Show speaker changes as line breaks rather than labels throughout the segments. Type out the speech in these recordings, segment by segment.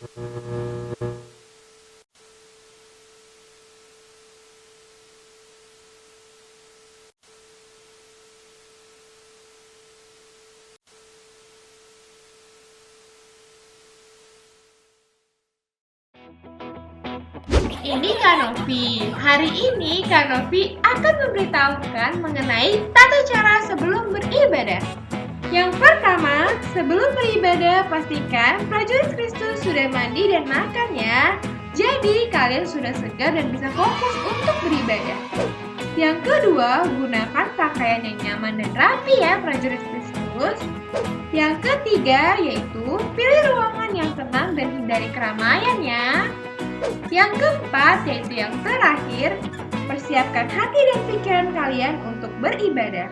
Ini Kak Novi. Hari ini Kak Novi akan memberitahukan mengenai tata cara sebelum beribadah. Yang pertama, sebelum beribadah pastikan prajurit Kristus sudah mandi dan makan ya. Jadi kalian sudah segar dan bisa fokus untuk beribadah. Yang kedua, gunakan pakaian yang nyaman dan rapi ya prajurit Kristus. Yang ketiga yaitu pilih ruangan yang tenang dan hindari keramaian ya. Yang keempat, yaitu yang terakhir, persiapkan hati dan pikiran kalian untuk beribadah.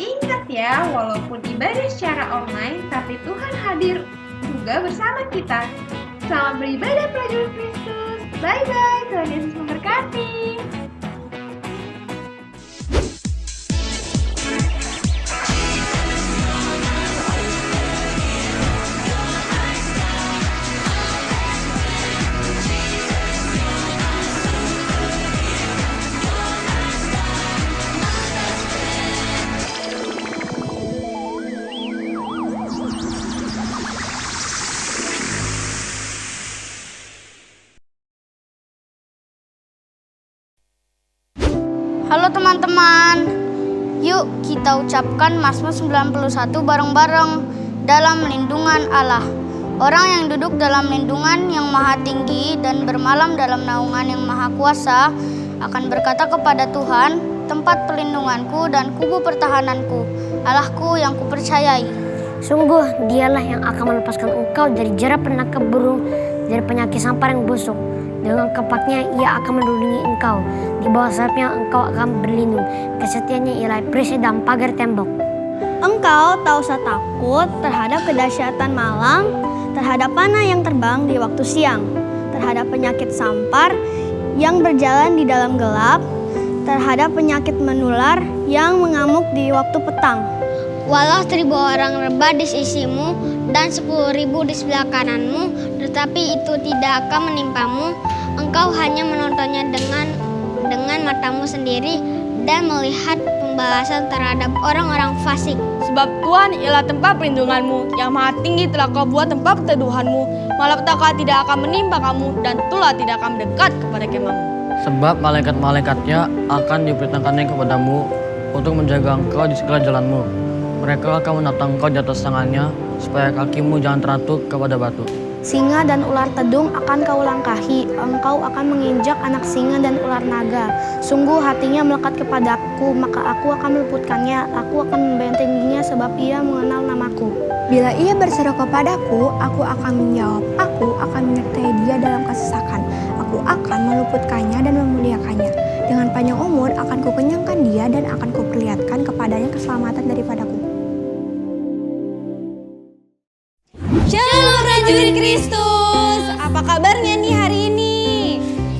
Ingat ya, walaupun ibadah secara online, tapi Tuhan hadir juga bersama kita. Selamat beribadah prajurit Kristus. Bye-bye, Tuhan Yesus memberkati.
Halo teman-teman, yuk kita ucapkan Mazmur 91 bareng-bareng dalam lindungan Allah. Orang yang duduk dalam lindungan yang maha tinggi dan bermalam dalam naungan yang maha kuasa akan berkata kepada Tuhan, tempat perlindunganku dan kubu pertahananku, Allahku yang kupercayai.
Sungguh dialah yang akan melepaskan engkau dari jera penangkap burung, dari penyakit sampar yang busuk. Dengan kepaknya ia akan melindungi engkau. Di bawah sayapnya engkau akan berlindung. Kesetiaannya ialah perisai dan pagar tembok.
Engkau tak usah takut terhadap kedahsyatan malam, terhadap panah yang terbang di waktu siang, terhadap penyakit sampar yang berjalan di dalam gelap, terhadap penyakit menular yang mengamuk di waktu petang.
Walau 1.000 orang rebah di sisimu dan 10.000 di sebelah kananmu, tetapi itu tidak akan menimpamu. Engkau hanya menontonnya dengan matamu sendiri dan melihat pembalasan terhadap orang-orang fasik.
Sebab Tuhan ialah tempat perlindunganmu, yang maha tinggi telah kau buat tempat perteduhanmu. Malapetaka tidak akan menimpa kamu, dan tulah tidak akan mendekat kepada kemahmu.
Sebab malaikat-malaikatnya akan diperintahkannya kepadamu untuk menjaga engkau di segala jalanmu. Mereka akan menatang engkau di atas tangannya, supaya kakimu jangan terantuk kepada batu.
Singa dan ular tedung akan kau langkahi, engkau akan menginjak anak singa dan ular naga. Sungguh hatinya melekat kepadaku, maka aku akan meluputkannya, aku akan membentenginya sebab ia mengenal namaku.
Bila ia berseru kepadaku, aku akan menjawab, aku akan menyertai dia dalam kesesakan. Aku akan meluputkannya dan memuliakannya. Dengan panjang umur akan kukenyangkan dia dan akan kuperlihatkan kepadanya keselamatan daripadaku.
Shalom prajurit Kristus, apa kabarnya nih hari ini?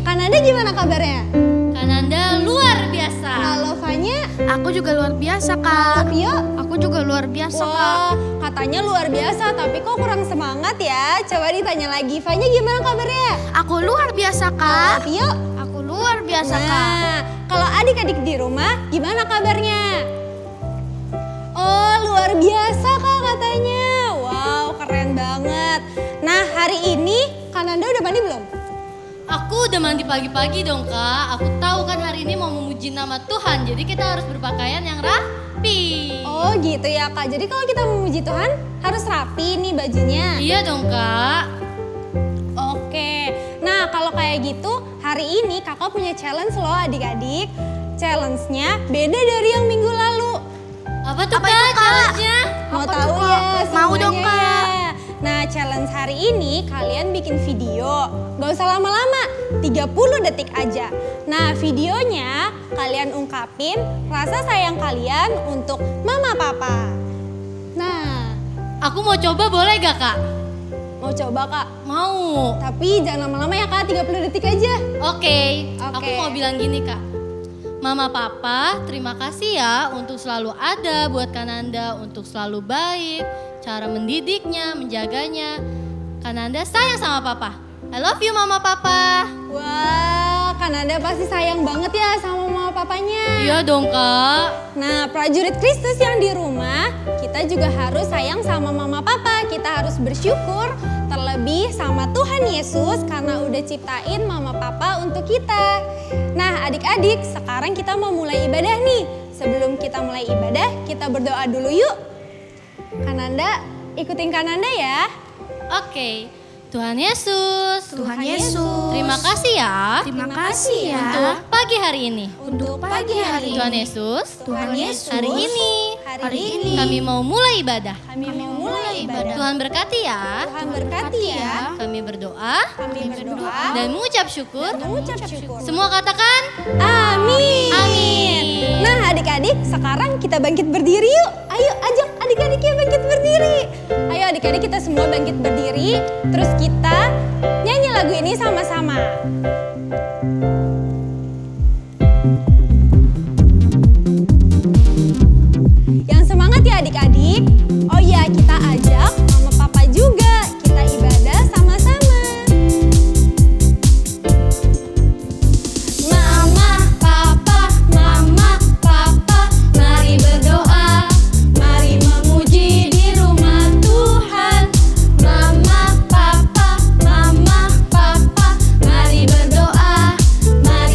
Kananda gimana kabarnya?
Kananda luar biasa.
Kalau Fanya?
Aku juga luar biasa, Kak.
Pio?
Aku juga luar biasa, Kak.
Wah, katanya luar biasa tapi kok kurang semangat ya? Coba ditanya lagi, Fanya gimana kabarnya?
Aku luar biasa,
Kalau
Kak.
Pio?
Aku luar biasa, Kak.
Nah, kalau adik-adik di rumah gimana kabarnya? Oh, luar biasa Kak katanya. Wow, keren banget. Nah, hari ini Kananda udah mandi belum?
Aku udah mandi pagi-pagi dong Kak. Aku tahu kan hari ini mau memuji nama Tuhan. Jadi kita harus berpakaian yang rapi.
Oh gitu ya Kak. Jadi kalau kita memuji Tuhan harus rapi nih bajunya.
Iya dong Kak.
Oke. Nah kalau kayak gitu hari ini Kakak punya challenge loh adik-adik. Challenge-nya beda dari yang minggu lalu.
Apa tuh Kak challenge-nya?
Mau tahu ya semuanya?
Mau dong, Kak.
Ya. Nah challenge hari ini kalian bikin video. Gak usah lama-lama, 30 detik aja. Nah videonya kalian ungkapin rasa sayang kalian untuk mama papa. Nah,
Aku mau coba boleh gak Kak?
mau coba Kak?
Mau.
Tapi jangan lama-lama ya Kak, 30 detik aja.
Oke. Aku
Oke.
mau bilang gini Kak. Mama Papa, terima kasih ya untuk selalu ada buat Kananda, untuk selalu baik, cara mendidiknya, menjaganya. Kananda sayang sama papa. I love you mama papa.
Wah, Kananda pasti sayang banget ya sama mama papanya.
Iya dong kak.
Nah, prajurit Kristus yang di rumah, kita juga harus sayang sama mama papa. Kita harus bersyukur terlebih sama Tuhan Yesus karena udah ciptain mama papa untuk kita. Nah, adik-adik, sekarang kita mau mulai ibadah nih. Sebelum kita mulai ibadah, kita berdoa dulu yuk. Kananda, ikutin Kananda ya.
Oke. Tuhan Yesus.
Tuhan Yesus.
Terima kasih ya.
Terima kasih ya.
Untuk pagi hari ini.
Untuk pagi hari
Tuhan
ini.
Yesus.
Tuhan Yesus.
Hari ini kami mau mulai ibadah.
Kami mau mulai ibadah.
Tuhan berkati ya.
Tuhan berkati ya.
Kami berdoa
Kami berdoa
dan mengucap syukur.
mengucap syukur.
Semua katakan
Amin.
amin.
Nah, adik-adik, sekarang kita bangkit berdiri yuk. Ayo ajak adik-adiknya bangkit berdiri. Ayo adik-adik, kita semua bangkit berdiri. Terus kita nyanyi lagu ini sama-sama. Yang semangat ya adik-adik. Oh iya, kita ajak mama papa juga. Kita ibadah sama-sama.
Mama, papa, mari berdoa. Mari memuji di rumah Tuhan. Mama, papa, mari berdoa. Mari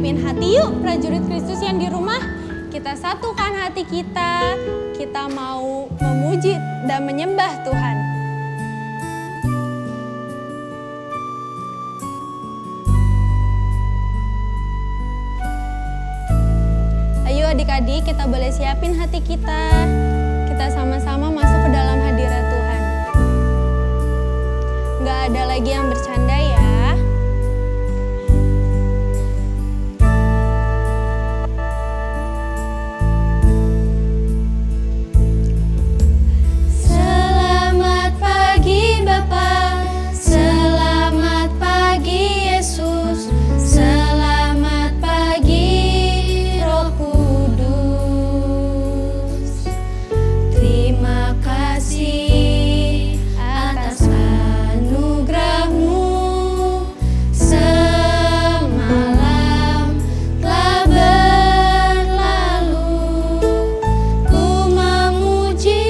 siapin hati yuk prajurit Kristus yang di rumah. Kita satukan hati kita mau memuji dan menyembah Tuhan. Ayo adik-adik, kita boleh siapin hati kita. Kita sama-sama masuk ke dalam hadirat Tuhan. Gak ada lagi yang bercanda ya.
Selamat pagi Bapa, selamat pagi Yesus, selamat pagi Roh Kudus. Terima kasih atas anugerah-Mu. Semalam telah berlalu, ku memuji,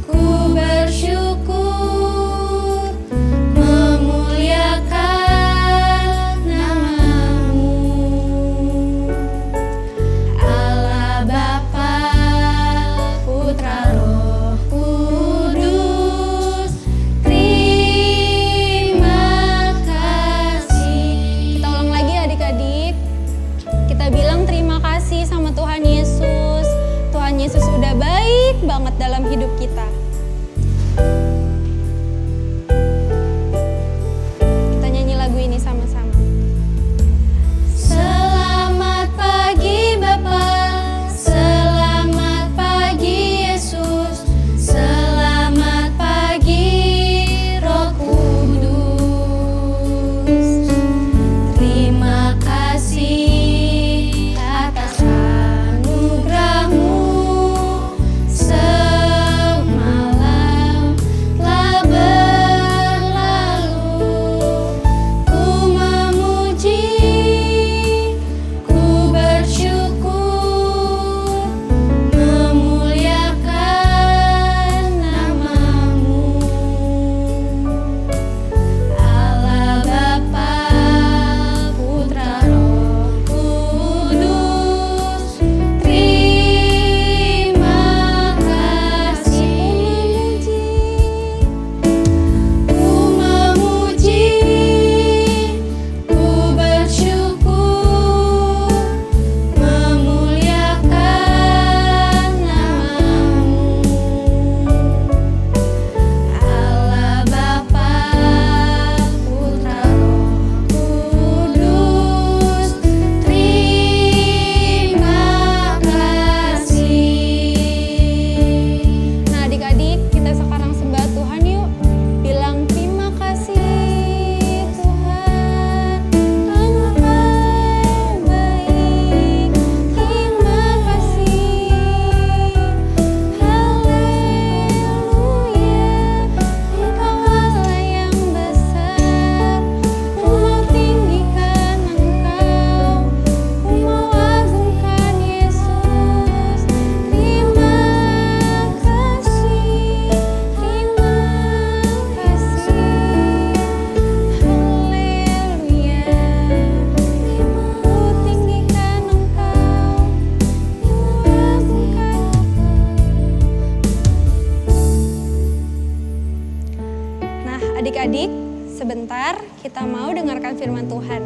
ku bersyukur, memuliakan nama-Mu. Allah Bapa, Putra, Roh Kudus, terima kasih.
Kita ulang lagi adik-adik. Kita bilang terima kasih sama Tuhan Yesus. Tuhan Yesus udah baik banget dalam hidup kita. Kita nyanyi lagu ini sama-sama.
Selamat pagi Bapa, selamat pagi Yesus, selamat pagi Roh Kudus. Terima kasih atas anugerah-Mu. Semalam telah berlalu, ku memuji, ku bersyukur, memuliakan nama-Mu. Allah Bapa, Putra, Roh Kudus, terima kasih. Ku memuji, ku bersyukur, memuliakan nama-Mu. Allah Bapa, Putra, Roh Kudus, terima kasih.
Nah adik-adik, kita sekarang sembah Tuhan yuk. Bilang terima kasih Tuhan, Engkau baik. Terima kasih, haleluya. Engkau Allah yang besar, ku mau tinggikan Engkau, ku mau agungkan Yesus. Terima kasih, terima kasih, haleluya. Ku tinggikan Engkau, ku agungkan Engkau. Nah adik-adik, sebentar kita mau dengarkan firman Tuhan.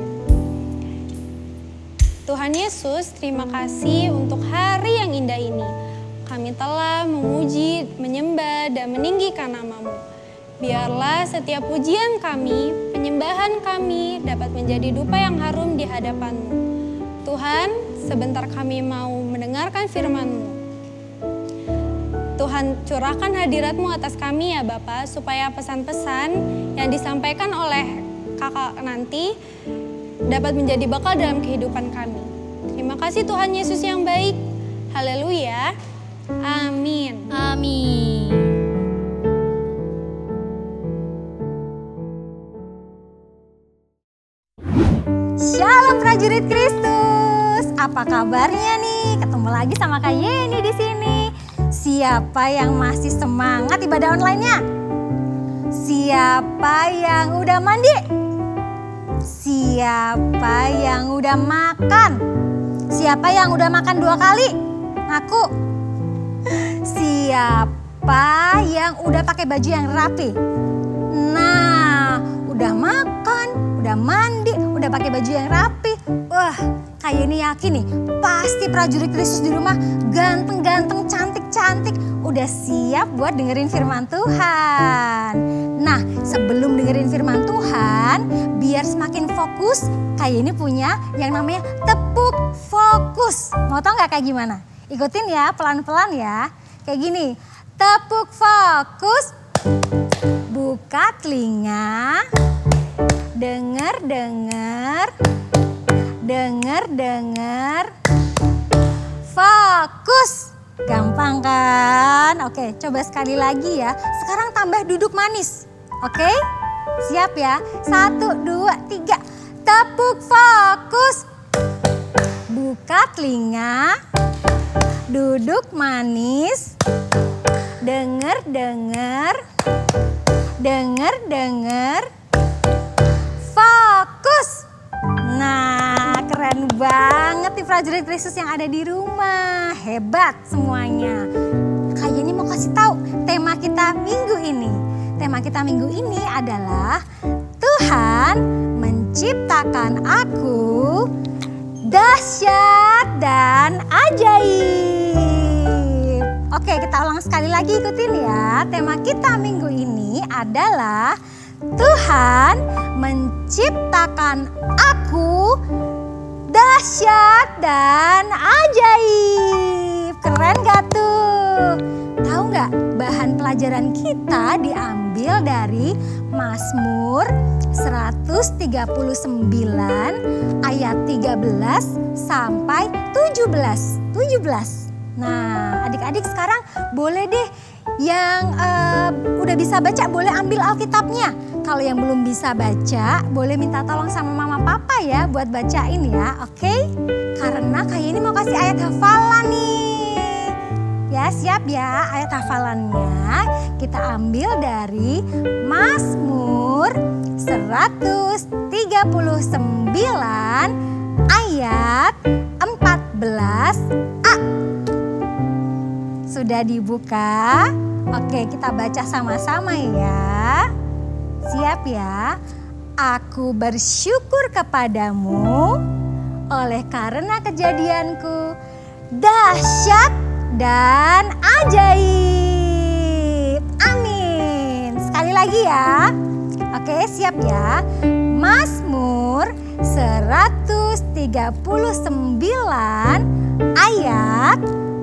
Tuhan Yesus, terima kasih untuk hari yang indah ini. Kami telah memuji, menyembah, dan meninggikan nama-Mu. Biarlah setiap pujian kami, penyembahan kami dapat menjadi dupa yang harum di hadapan-Mu. Tuhan, sebentar kami mau mendengarkan firman-Mu. Tuhan, curahkan hadirat-Mu atas kami ya Bapa, supaya pesan-pesan yang disampaikan oleh kakak nanti dapat menjadi bekal dalam kehidupan kami. Terima kasih Tuhan Yesus yang baik. Haleluya. Amin.
Amin.
Shalom prajurit Kristus. Apa kabarnya nih? Ketemu lagi sama Kak Yeni di sini. Siapa yang masih semangat ibadah online-nya? Siapa yang udah mandi? Siapa yang udah makan? Siapa yang udah makan 2 kali? Ngaku. Siapa yang udah pakai baju yang rapi? Nah, udah makan, udah mandi, udah pakai baju yang rapi. Wah, kayak ini yakin nih, pasti prajurit Kristus di rumah ganteng-ganteng, cantik-cantik, udah siap buat dengerin firman Tuhan. Nah, sebelum dengerin firman Tuhan, biar semakin fokus, kayak ini punya yang namanya tepuk fokus. Mau tau gak kayak gimana? Ikutin ya, pelan-pelan ya. Kayak gini, tepuk fokus, buka telinga, denger, fokus. Gampang kan? Oke, coba sekali lagi ya. Sekarang tambah duduk manis. Oke? Siap ya? 1, 2, 3. Tepuk fokus. Buka telinga. Duduk manis. Denger. Fokus. Nah, keren banget nih prajurit Kristus yang ada di rumah. Hebat semuanya. Kayaknya mau kasih tahu tema kita minggu ini. Tema kita minggu ini adalah Tuhan menciptakan aku dahsyat dan ajaib. Oke, kita ulang sekali lagi, ikutin ya. Tema kita minggu ini adalah Tuhan menciptakan aku dahsyat dan ajaib. Keren gak tuh? Tahu gak bahan pelajaran kita diambil dari Mazmur 139 ayat 13 sampai 17. Nah, adik-adik sekarang boleh deh yang udah bisa baca boleh ambil Alkitabnya. Kalau yang belum bisa baca boleh minta tolong sama mama papa ya buat bacain ya, oke? Karena kayak ini mau kasih ayat hafalan nih. Ya, siap ya, ayat hafalannya kita ambil dari Mazmur 139 ayat 14a. Sudah dibuka? Oke, kita baca sama-sama ya. Siap ya? Aku bersyukur kepadamu oleh karena kejadianku dahsyat dan ajaib. Amin. Sekali lagi ya. Oke, siap ya. Mazmur 139 ayat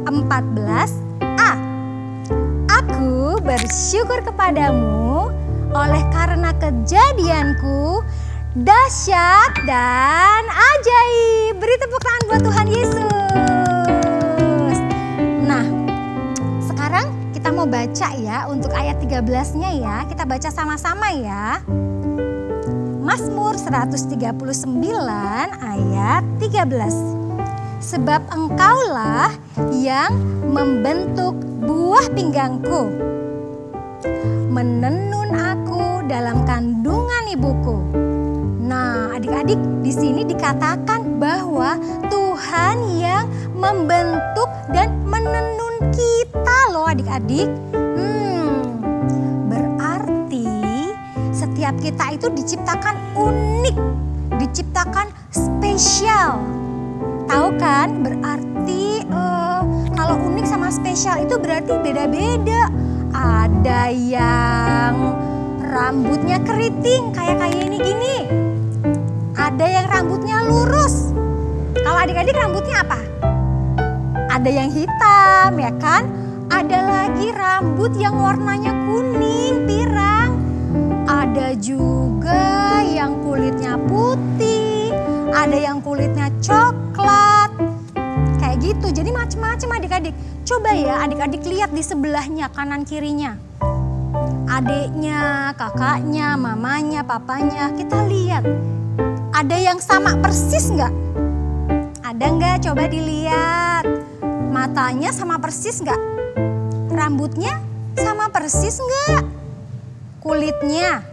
14a. Aku bersyukur kepadamu oleh karena kejadianku dahsyat dan ajaib. Beri tepuk tangan buat Tuhan Yesus. Nah, sekarang kita mau baca ya untuk ayat 13-nya ya. Kita baca sama-sama ya. Mazmur 139 ayat 13. Sebab engkaulah yang membentuk buah pinggangku, menenun aku dalam kandungan ibuku. Nah, adik-adik, di sini dikatakan bahwa Tuhan yang membentuk dan menenun kita loh adik-adik. Berarti setiap kita itu diciptakan unik, diciptakan spesial. Tahu kan? Berarti kalau unik sama spesial itu berarti beda-beda. Ada yang rambutnya keriting kayak ini gini. Ada yang rambutnya lurus. Kalau adik-adik rambutnya apa? Ada yang hitam ya kan? Ada lagi rambut yang warnanya kuning, pirang. Ada juga yang kulitnya putih. Ada yang kulitnya coklat. Kayak gitu. Jadi macam-macam adik-adik. Coba ya adik-adik lihat di sebelahnya kanan kirinya. Adiknya, kakaknya, mamanya, papanya. Kita lihat. Ada yang sama persis nggak? Ada nggak? Coba dilihat. Matanya sama persis nggak? Rambutnya sama persis nggak? Kulitnya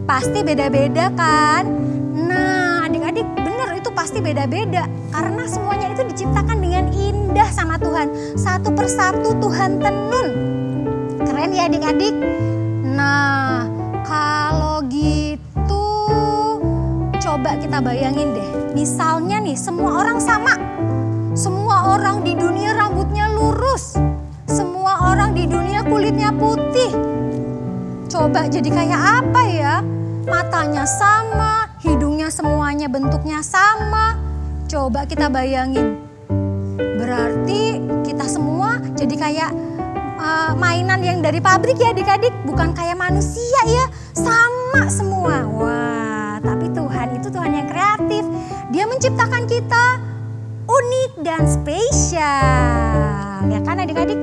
pasti beda-beda kan? Nah, adik-adik bener itu pasti beda-beda. Karena semuanya itu diciptakan dengan indah sama Tuhan. Satu persatu Tuhan tenun. Keren ya adik-adik? Nah, kalau gitu coba kita bayangin deh. Misalnya nih semua orang sama. Semua orang di dunia rambutnya lurus. Semua orang di dunia kulitnya putih. Coba jadi kayak apa ya? Matanya sama, hidungnya semuanya bentuknya sama. Coba kita bayangin. Berarti kita semua jadi kayak mainan yang dari pabrik ya adik-adik. Bukan kayak manusia ya, sama semua. Wah, tapi Tuhan itu Tuhan yang kreatif. Dia menciptakan kita unik dan spesial. Ya kan adik-adik?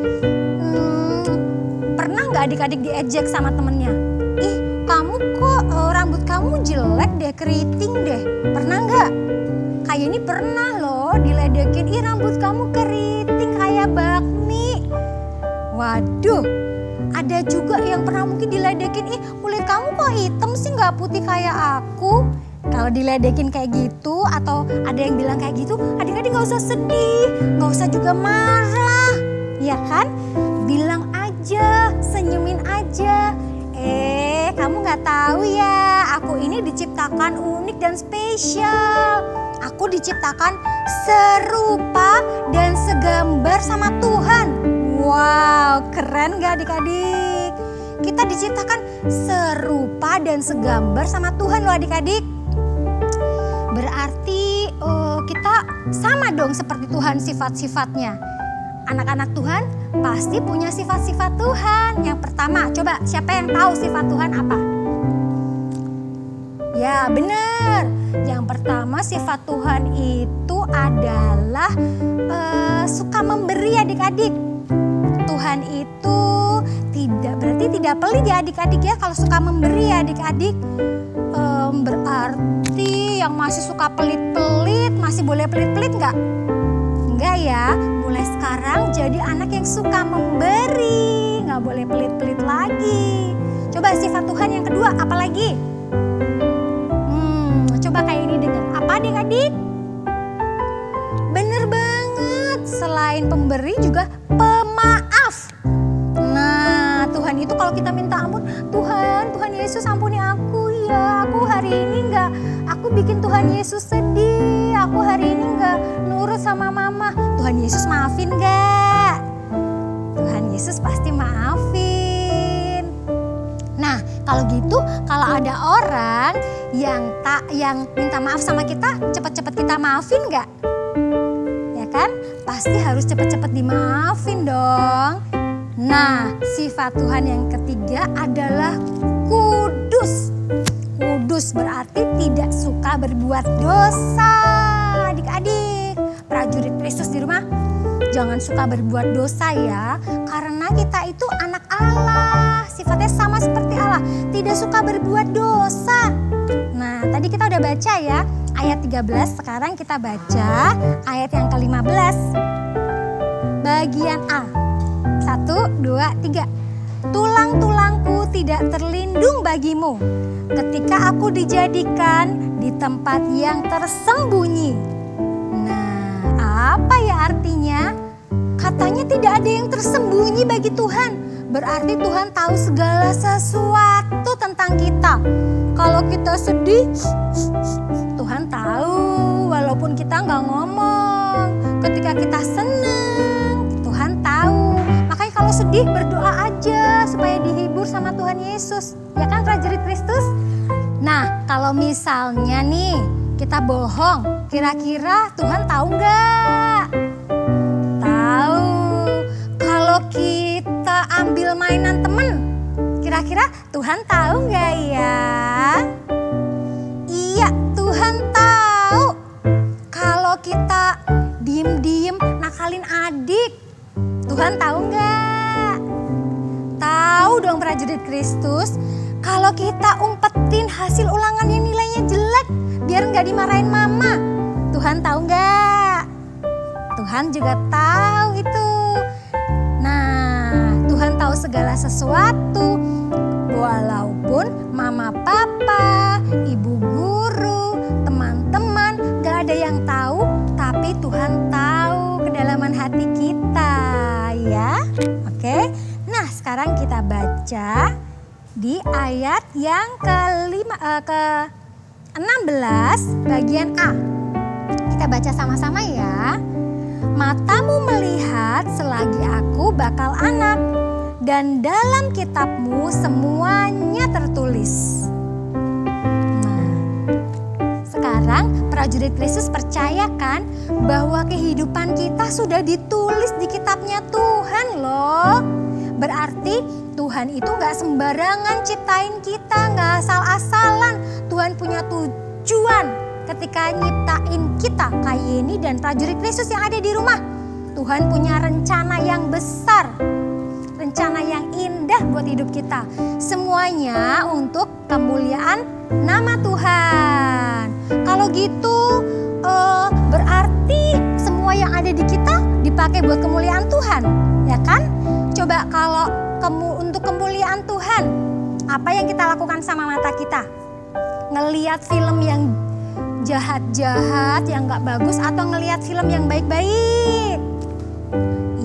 Pernah nggak adik-adik diejek sama temennya? Ih, kamu kok rambut kamu jelek deh, keriting deh. Pernah nggak? Kayak ini pernah loh diledekin, ih rambut kamu keriting kayak bakmi. Waduh, ada juga yang pernah mungkin diledekin, ih kulit kamu kok hitam sih nggak putih kayak aku. Kalau diledekin kayak gitu atau ada yang bilang kayak gitu, adik-adik gak usah sedih, gak usah juga marah. Ya kan? Bilang aja, senyumin aja. Kamu gak tahu ya, aku ini diciptakan unik dan spesial. Aku diciptakan serupa dan segambar sama Tuhan. Wow, keren gak adik-adik? Kita diciptakan serupa dan segambar sama Tuhan loh adik-adik. Berarti kita sama dong seperti Tuhan sifat-sifatnya. Anak-anak Tuhan pasti punya sifat-sifat Tuhan. Yang pertama, coba siapa yang tahu sifat Tuhan apa? Ya benar. Yang pertama sifat Tuhan itu adalah suka memberi adik-adik. Tuhan itu berarti tidak pelit ya adik-adik ya. Kalau suka memberi adik-adik berarti yang masih suka pelit-pelit masih boleh pelit-pelit nggak? Enggak ya, mulai sekarang jadi anak yang suka memberi, nggak boleh pelit-pelit lagi. Coba sifat Tuhan yang kedua apa lagi? Coba kayak ini dengar, apa adik-adik? Bener banget, selain pemberi juga pemaaf. Nah Tuhan itu kalau kita minta ampun, Tuhan Yesus ampuni aku ya, aku hari ini aku bikin Tuhan Yesus sedih, aku hari ini nggak nurut sama mama. Tuhan Yesus maafin nggak? Tuhan Yesus pasti maafin. Nah kalau gitu, kalau ada orang yang minta maaf sama kita, cepat-cepat kita maafin nggak? Ya kan? Pasti harus cepat-cepat dimaafin dong. Nah, sifat Tuhan yang ketiga adalah kudus. Kudus berarti tidak suka berbuat dosa. Adik-adik, prajurit Kristus di rumah, jangan suka berbuat dosa ya. Karena kita itu anak Allah, sifatnya sama seperti Allah, tidak suka berbuat dosa. Nah, tadi kita udah baca ya, ayat 13, sekarang kita baca ayat yang ke-15. Bagian A. 1, 2, 3. Tulang-tulangku tidak terlindung bagimu ketika aku dijadikan di tempat yang tersembunyi. Nah, apa ya artinya? Katanya tidak ada yang tersembunyi bagi Tuhan. Berarti Tuhan tahu segala sesuatu tentang kita. Kalau kita sedih, Tuhan tahu walaupun kita nggak ngomong. Ketika kita senang, Tuhan tahu. Makanya kalau sedih berdoa aja supaya dihibur sama Tuhan Yesus. Ya kan prajurit Kristus? Nah kalau misalnya nih kita bohong, kira-kira Tuhan tahu nggak? Tahu. Kalau kita ambil mainan temen, kira-kira Tuhan tahu nggak ya? Iya, Tuhan tahu. Kalau kita diem-diem nakalin adik, Tuhan tahu nggak? Tahu dong prajurit Kristus. Kalau kita umpetin hasil ulangan yang nilainya jelek, biar nggak dimarahin mama, Tuhan tahu nggak? Tuhan juga tahu itu. Nah, Tuhan tahu segala sesuatu. Walaupun mama papa, ibu guru, teman-teman baca di ayat yang ke-16 bagian A. Kita baca sama-sama ya. Matamu melihat selagi aku bakal anak, dan dalam kitabmu semuanya tertulis. Nah, sekarang prajurit Kristus percayakan bahwa kehidupan kita sudah ditulis di kitabnya Tuhan loh. Berarti Tuhan itu gak sembarangan ciptain kita, gak asal-asalan. Tuhan punya tujuan ketika nyiptain kita, kayak Yeni dan prajurit Kristus yang ada di rumah. Tuhan punya rencana yang besar, rencana yang indah buat hidup kita. Semuanya untuk kemuliaan nama Tuhan. Kalau gitu berarti semua yang ada di kita dipakai buat kemuliaan Tuhan, ya kan? Coba kalau untuk kemuliaan Tuhan, apa yang kita lakukan sama mata kita? Ngelihat film yang jahat-jahat, yang gak bagus, atau ngelihat film yang baik-baik?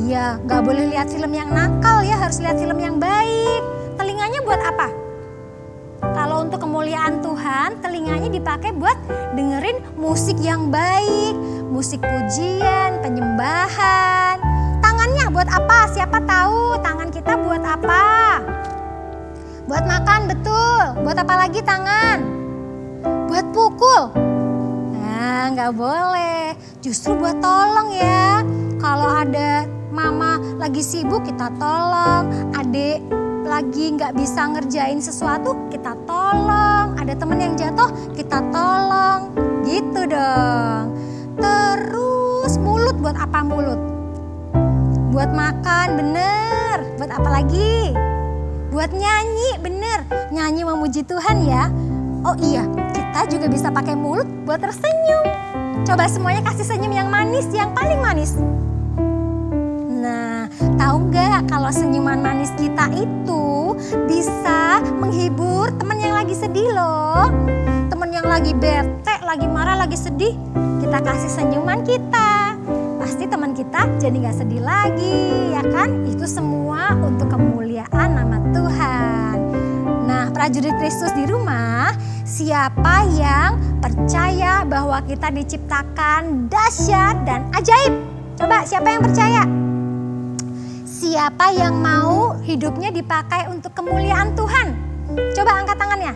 Iya, gak boleh lihat film yang nakal ya, harus lihat film yang baik. Telinganya buat apa? Kalau untuk kemuliaan Tuhan, telinganya dipakai buat dengerin musik yang baik, musik pujian, penyembahan. Tangannya buat apa? Siapa tahu tangan kita buat apa? Buat makan, betul. Buat apa lagi tangan? Buat pukul. Nah, nggak boleh. Justru buat tolong ya. Kalau ada mama lagi sibuk, kita tolong. Adik lagi nggak bisa ngerjain sesuatu, kita tolong. Ada temen yang jatuh, kita tolong. Gitu dong. Terus mulut buat apa mulut? Buat makan, bener. Buat apa lagi? Buat nyanyi, bener. Nyanyi memuji Tuhan ya. Oh iya, kita juga bisa pakai mulut buat tersenyum. Coba semuanya kasih senyum yang manis, yang paling manis. Nah, tahu nggak kalau senyuman manis kita itu bisa menghibur teman yang lagi sedih loh. Teman yang lagi bete, lagi marah, lagi sedih, kita kasih senyuman kita. Pasti teman kita jadi gak sedih lagi, ya kan? Itu semua untuk kemuliaan nama Tuhan. Nah, prajurit Kristus di rumah, siapa yang percaya bahwa kita diciptakan dahsyat dan ajaib? Coba siapa yang percaya? Siapa yang mau hidupnya dipakai untuk kemuliaan Tuhan? Coba angkat tangannya.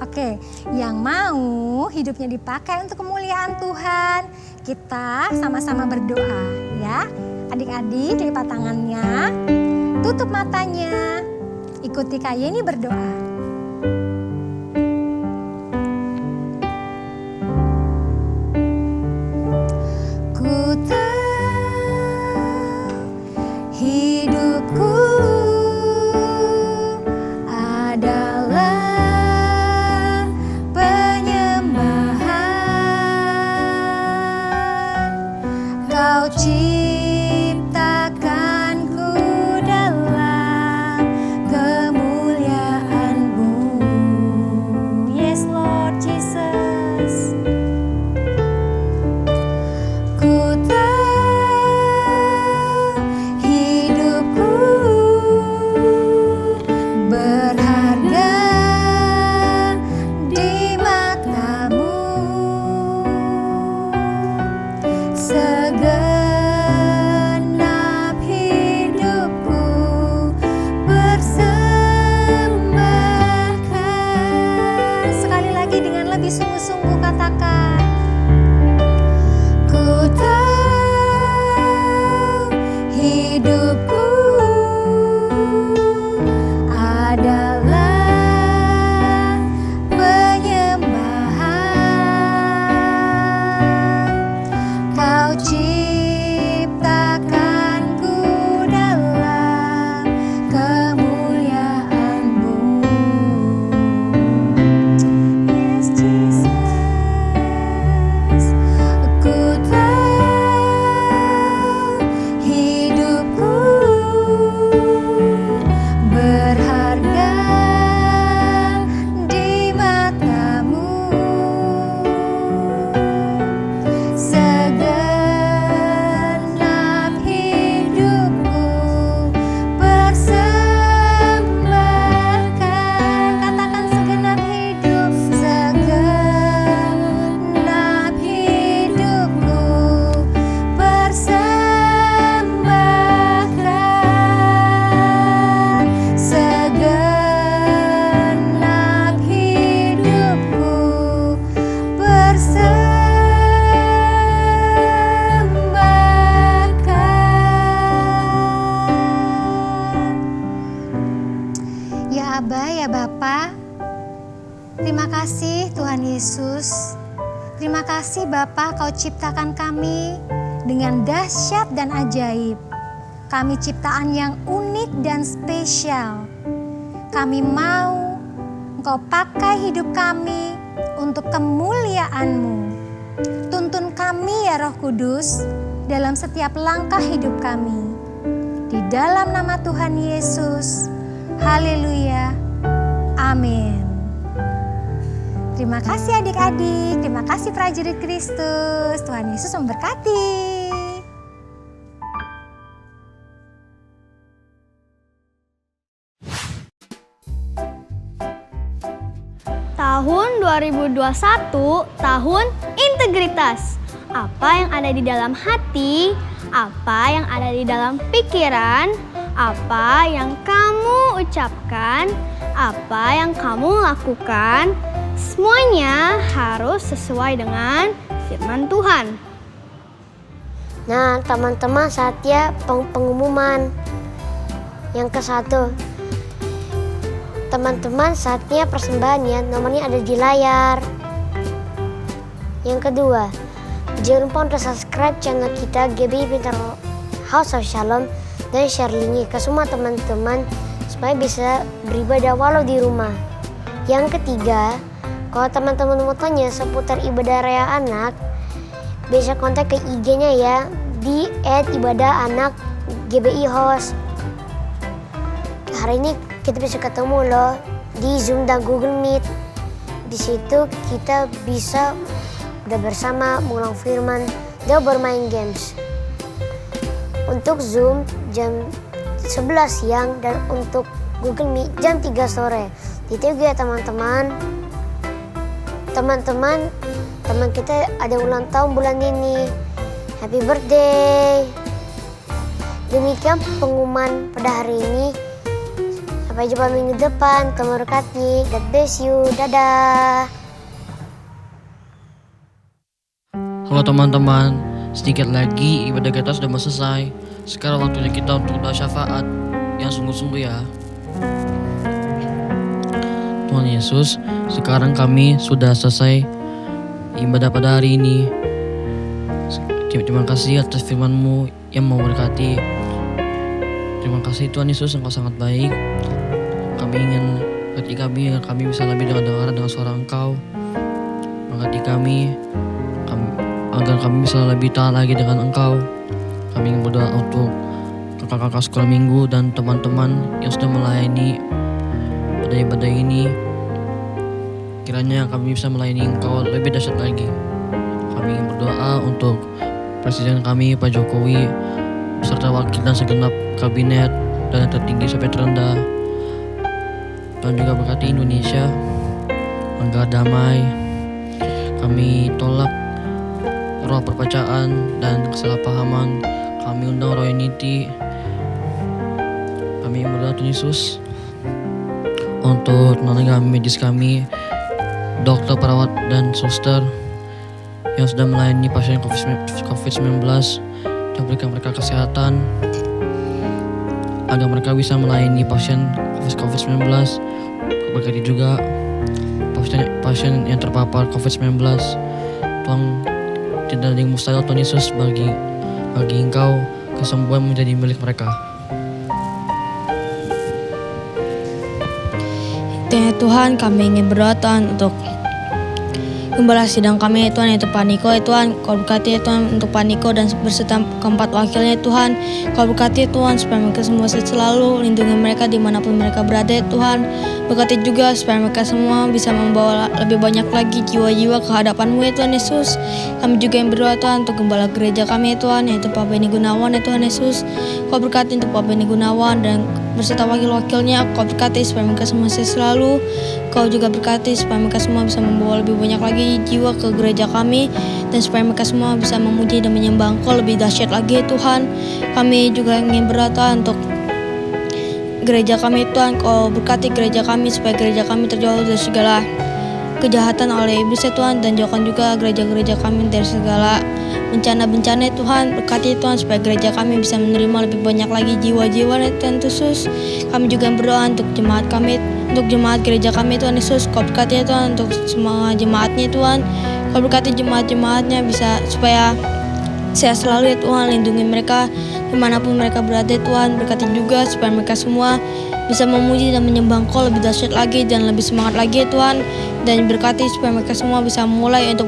Oke, yang mau hidupnya dipakai untuk kemuliaan Tuhan, kita sama-sama berdoa ya. Adik-adik lipat tangannya, tutup matanya, ikuti Kak Yeni berdoa. Ku tahu hidupku adalah Kau ciptakanku dalam kemuliaan Yesus. Terima kasih Bapa, Kau ciptakan kami dengan dahsyat dan ajaib. Kami ciptaan yang unik dan spesial. Kami mau Engkau pakai hidup kami untuk kemuliaan-Mu. Tuntun kami ya Roh Kudus dalam setiap langkah hidup kami. Di dalam nama Tuhan Yesus. Haleluya. Amin. Terima kasih adik-adik, terima kasih prajurit Kristus. Tuhan Yesus memberkati.
Tahun 2021, tahun integritas. Apa yang ada di dalam hati, apa yang ada di dalam pikiran, apa yang kamu ucapkan, apa yang kamu lakukan, semuanya harus sesuai dengan firman Tuhan.
Nah, teman-teman, saatnya pengumuman. Yang ke-1, teman-teman, saatnya persembahannya, nomornya ada di layar. Yang kedua, jangan lupa untuk subscribe channel kita GBI Pintar House of Shalom dan share linknya ke semua teman-teman supaya bisa beribadah walau di rumah. Yang ketiga, kalau teman-teman mau tanya seputar ibadah raya anak, bisa kontak ke IG-nya ya di @ibadahanak_GBI-host. Hari ini kita bisa ketemu loh di Zoom dan Google Meet. Di situ kita bisa udah bersama mengulang firman dan bermain games. Untuk Zoom jam 11 siang dan untuk Google Meet jam 3 sore. Ditunggu ya teman-teman. Teman kita ada ulang tahun bulan ini. Happy birthday. Demikian pengumuman pada hari ini. Sampai jumpa minggu depan. Tuhan memberkati. God bless you. Dadah.
Halo teman-teman, sedikit lagi ibadah kita sudah mau selesai. Sekarang waktunya kita untuk doa syafaat yang sungguh-sungguh ya. Tuhan Yesus, sekarang kami sudah selesai ibadah pada hari ini. Terima kasih atas firman-Mu yang memberkati. Terima kasih Tuhan Yesus, Engkau sangat baik. Kami ingin berkati kami agar kami bisa lebih dengar dengan suara Engkau. Berkati kami agar kami bisa lebih taat lagi dengan Engkau. Kami ingin berdoa untuk kakak-kakak sekolah minggu dan teman-teman yang sudah melayani pada ibadah ini. Kiranya kami bisa melayani Engkau lebih dahsyat lagi. Kami ingin berdoa untuk Presiden kami, Pak Jokowi, beserta wakil dan segenap kabinet dan yang tertinggi sampai terendah. Dan juga berkati Indonesia agar damai. Kami tolak roh perpecahan dan kesalahpahaman. Kami undang roh unity. Kami berdoa Tuhan Yesus untuk tenaga medis kami, dokter, perawat, dan suster yang sudah melayani pasien COVID-19 dan berikan mereka kesehatan agar mereka bisa melayani pasien COVID-19. Berkati juga pasien yang terpapar COVID-19. Tuhan, tidak ada yang mustahil Tuhan Yesus bagi Engkau, kesembuhan menjadi milik mereka.
Tuhan, kami ingin berdoa Tuhan untuk Gembala sidang kami Tuhan, yaitu Pak Niko Tuhan. Kau berkati Tuhan untuk Pak Niko dan berserta keempat wakilnya Tuhan. Kau berkati Tuhan supaya mereka semua selalu lindungi mereka dimanapun mereka berada Tuhan. Berkati juga supaya mereka semua bisa membawa lebih banyak lagi jiwa-jiwa ke hadapan-Mu ya Tuhan Yesus. Kami juga yang berdoa Tuhan untuk gembala gereja kami ya Tuhan, yaitu Pak Benny Gunawan ya Tuhan Yesus. Kau berkati untuk Pak Benny Gunawan dan berserta wakil-wakilnya. Kau berkati supaya mereka semua selalu. Kau juga berkati supaya mereka semua bisa membawa lebih banyak lagi jiwa ke gereja kami, dan supaya mereka semua bisa memuji dan menyembah Engkau lebih dahsyat lagi ya Tuhan. Kami juga ingin berdoa untuk gereja kami Tuhan. Kau berkati gereja kami supaya gereja kami terjauh dari segala kejahatan oleh iblis ya Tuhan, dan jauhkan juga gereja-gereja kami dari segala bencana-bencana Tuhan. Berkati Tuhan supaya gereja kami bisa menerima lebih banyak lagi jiwa-jiwa Tuhan Yesus. Kami juga berdoa untuk jemaat kami, untuk jemaat gereja kami Tuhan Yesus. Kau berkati Tuhan untuk semua jemaatnya Tuhan. Kau berkati jemaat-jemaatnya bisa supaya sehat selalu ya Tuhan. Lindungi mereka dimanapun mereka berada Tuhan. Berkati juga supaya mereka semua bisa memuji dan menyembah Engkau lebih dahsyat lagi dan lebih semangat lagi ya Tuhan. Dan berkati supaya mereka semua bisa mulai untuk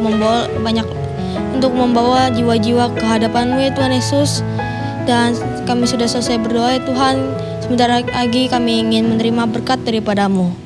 membawa jiwa-jiwa ke hadapan-Mu ya Tuhan Yesus. Dan kami sudah selesai berdoa ya Tuhan. Sebentar lagi kami ingin menerima berkat daripada-Mu.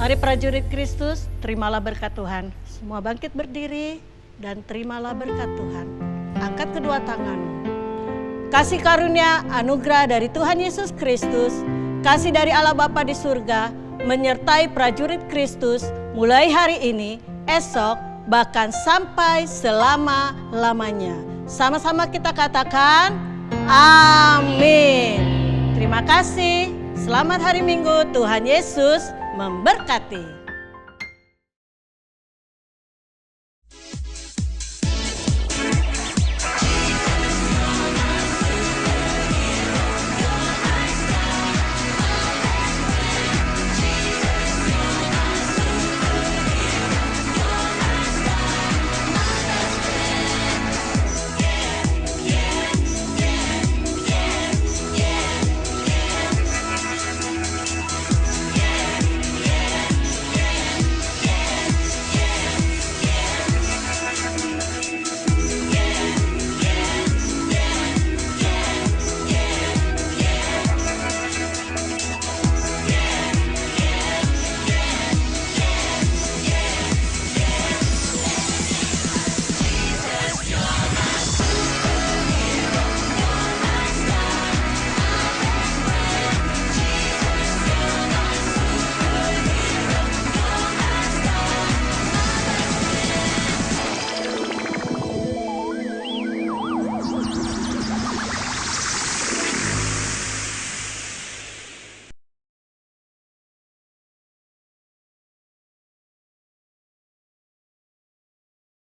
Mari prajurit Kristus, terimalah berkat Tuhan. Semua bangkit berdiri dan terimalah berkat Tuhan. Angkat kedua tanganmu. Kasih karunia, anugerah dari Tuhan Yesus Kristus, kasih dari Allah Bapa di surga, menyertai prajurit Kristus mulai hari ini, esok, bahkan sampai selama-lamanya. Sama-sama kita katakan, amin. Terima kasih. Selamat hari Minggu, Tuhan Yesus memberkati.